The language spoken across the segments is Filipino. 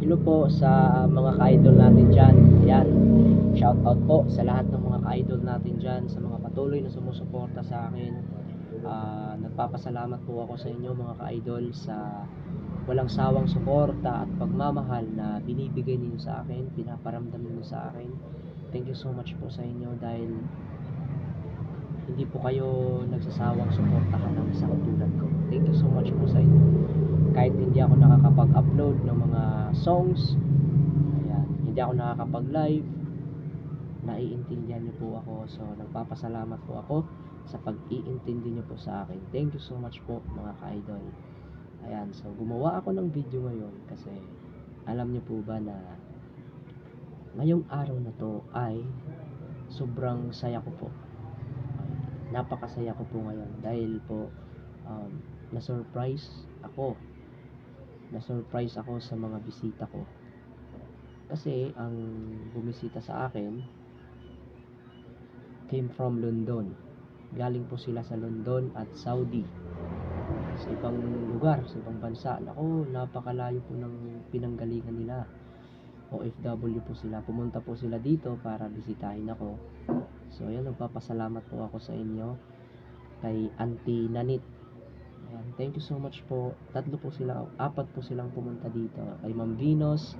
Hello po sa mga ka-idol natin dyan. Ayan, shout out po sa lahat ng mga ka-idol natin dyan, sa mga patuloy na sumusuporta sa akin. Nagpapasalamat po ako sa inyo mga ka-idol sa walang sawang suporta at pagmamahal na binibigay ninyo sa akin, pinaparamdam ninyo sa akin. Thank you so much po sa inyo dahil hindi po kayo nagsasawang suportahan ng isang tulad ko. Thank you so much po sa inyo. Kahit hindi ako nakakapag-upload ng mga songs, ayan, hindi ako nakakapag-live, naiintindihan niyo po ako. So nagpapasalamat po ako sa pag-iintindi niyo po sa akin. Thank you so much po mga ka-idol. Ayan, so gumawa ako ng video ngayon kasi alam niyo po ba na ngayong araw na to ay sobrang saya ko po. Napakasaya ko po ngayon dahil po na-surprise sa mga bisita ko. Kasi ang bumisita sa akin came from London. Galing po sila sa London at Saudi. Sa ibang lugar, sa ibang bansa. Naku, napakalayo po ng pinanggalingan nila. OFW po sila. Pumunta po sila dito para bisitahin ako. So, ayan, nagpapasalamat po ako sa inyo. Kay Auntie Nanit. Ayan, thank you so much po. 4 po sila, 4 po silang pumunta dito. Kay Ma'am Venus.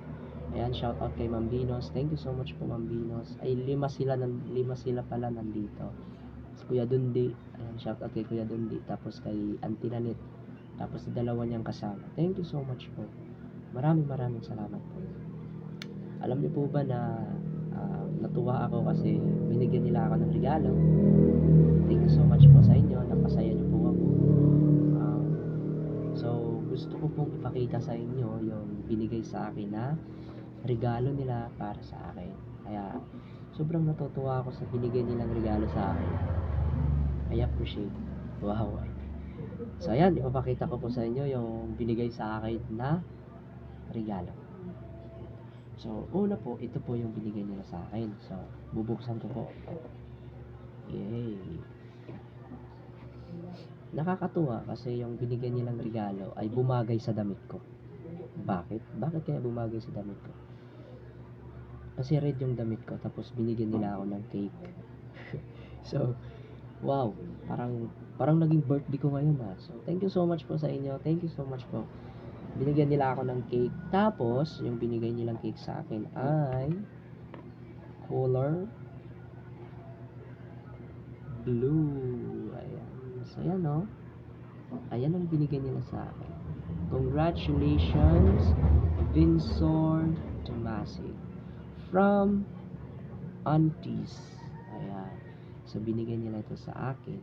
Ayan, shout out kay Ma'am Venus. Thank you so much po Ma'am Venus. Ay, 5 sila pala nandito. Si Kuya Dundi. Ayan, shout out kay Kuya Dundi. Tapos kay Auntie Nanit. Tapos sa dalawa niyang kasama. Thank you so much po. Maraming salamat po. Alam niyo po ba na natuwa ako kasi binigyan nila ako ng regalo. Thank you so much po sa inyo. Napasaya niyo po ako. So, gusto ko pong ipakita sa inyo yung binigay sa akin na regalo nila para sa akin. Kaya, sobrang natutuwa ako sa binigay nilang regalo sa akin. I appreciate. Wow. So, ayan, ipapakita ko po sa inyo yung binigay sa akin na regalo. So, una po, ito po yung binigay nila sa akin. So, bubuksan ko po. Yay! Nakakatuwa kasi yung binigay nilang regalo ay bumagay sa damit ko. Bakit? Bakit kaya bumagay sa damit ko? Kasi red yung damit ko, tapos binigyan nila ako ng cake. So, wow, parang naging birthday ko ngayon ha. So, thank you so much po sa inyo. Thank you so much po. Binigyan nila ako ng cake. Tapos, yung binigay nilang cake sa akin ay color blue. Ayan. So, ayan o. Ayan ang binigay nila sa akin. Congratulations, Vinsor Tomasi. From Aunties. Ayan. So, binigay nila ito sa akin.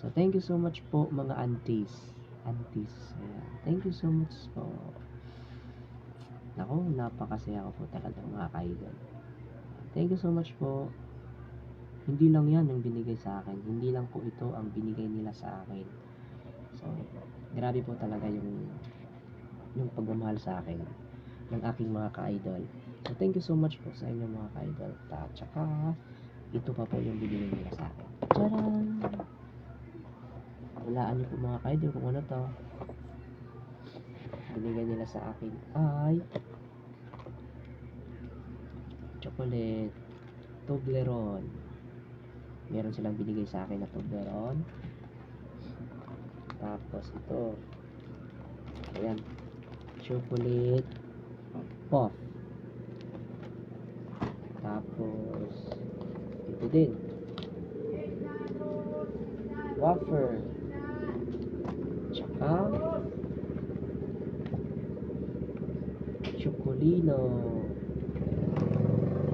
So, thank you so much po mga aunties. Aunties. Ayan. Thank you so much po. Naku, napakasaya ko po talaga mga ka-idol. Thank you so much po. Hindi lang yan ang binigay sa akin. Hindi lang po ito ang binigay nila sa akin. So, grabe po talaga yung pagmamahal sa akin ng aking mga ka-idol. So, thank you so much po sa inyo mga ka-idol. At saka, ito pa po yung binigay nila sa akin. Tcharan! Walaan niyo po mga ka-idol kung ano to. Binigay nila sa akin ay chocolate Toblerone. Meron silang binigay sa akin na Toblerone. Tapos ito, ayan, chocolate puff. Tapos ito din, wafer. Tsaka chocolino.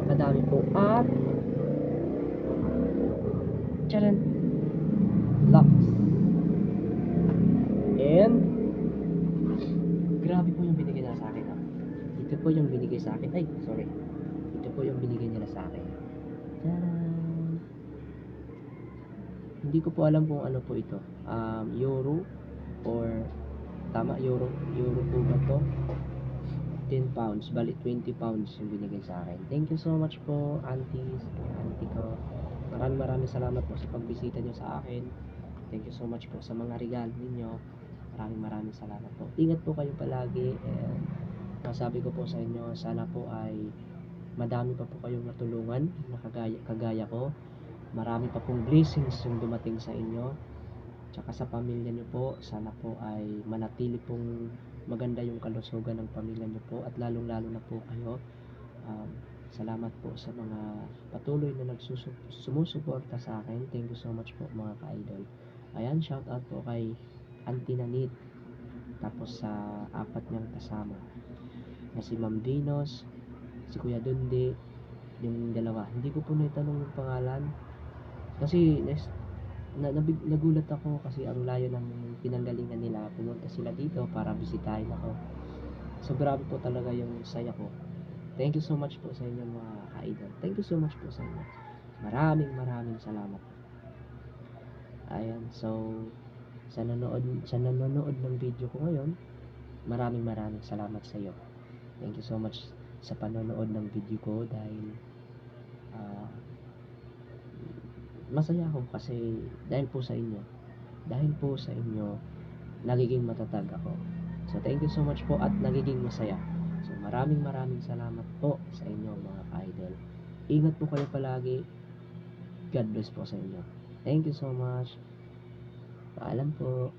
Madami po. At tcharan, Lux. And grabe po yung binigay nila sa akin. Ito po yung binigay sa akin. Ay, sorry. Ito po yung binigay nila sa akin. Tcharan. Hindi ko po alam kung ano po ito. Euro or tama, euro po ba to? 10 pounds, bali 20 pounds yung binigay sa akin. Thank you so much po, aunties, auntie ko. Maraming salamat po sa pagbisita nyo sa akin. Thank you so much po sa mga regalo ninyo. Maraming salamat po. Ingat po kayo palagi and Sabi ko po sa inyo, sana po ay madami pa po kayong natulungan na kagaya ko. Marami pa pong blessings yung dumating sa inyo. Tsaka sa pamilya nyo po, sana po ay manatili pong maganda yung kalusugan ng pamilya nyo po. At lalong-lalo na po kayo. Salamat po sa mga patuloy na sumusuporta sa akin. Thank you so much po mga ka-idol. Ayan, shout out po kay Auntie Nanit. Tapos sa apat niyang kasama na si Ma'am Dinos, si Kuya Dundi, yung dalawa. Hindi ko po naitanong yung pangalan kasi nagulat ako kasi ang layo ng pinanggalingan nila. Pumunta sila dito para bisitahin ako. So grabe po talaga yung saya ko. Thank you so much po sa inyo mga ka-idol. Thank you so much po sa inyo. Maraming salamat. Ayan, so sa nanonood ng video ko ngayon, maraming salamat sa iyo. Thank you so much sa panonood ng video ko dahil masaya ako kasi dahil po sa inyo nagiging matatag ako. So thank you so much po at nagiging masaya. So maraming salamat po sa inyo mga ka-idol. Ingat po kayo palagi. God bless po sa inyo. Thank you so much. Paalam po.